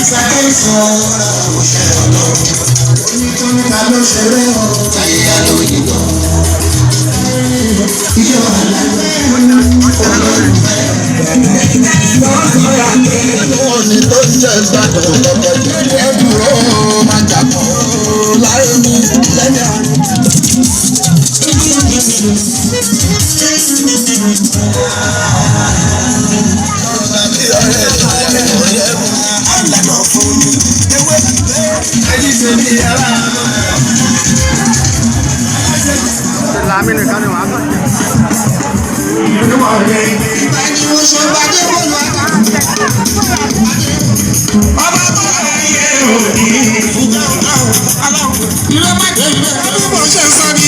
Sáré sọ òṣèré ọ̀dọ́. Onítorí ta ló ṣeré o? Táyé alóyìnbó. Ijó àlàyé olólùfẹ́. Lọ́ọ̀ni tó jẹ́ gbàdọ̀ lọ́gọ́dọ̀. Ẹ dúró máa jàpọ̀ láyé mi lẹ́yìn àná. Láàmì nìkan ni wàá kàn. Ìbáni mo ṣe bàjẹ́ wọ́n lọ. Ọba tó láyé òní ìfúnjẹ́ aláwọ̀. Ìrẹ́ má jẹ́ ìrẹ́ ẹbí mo ṣe sọ ni.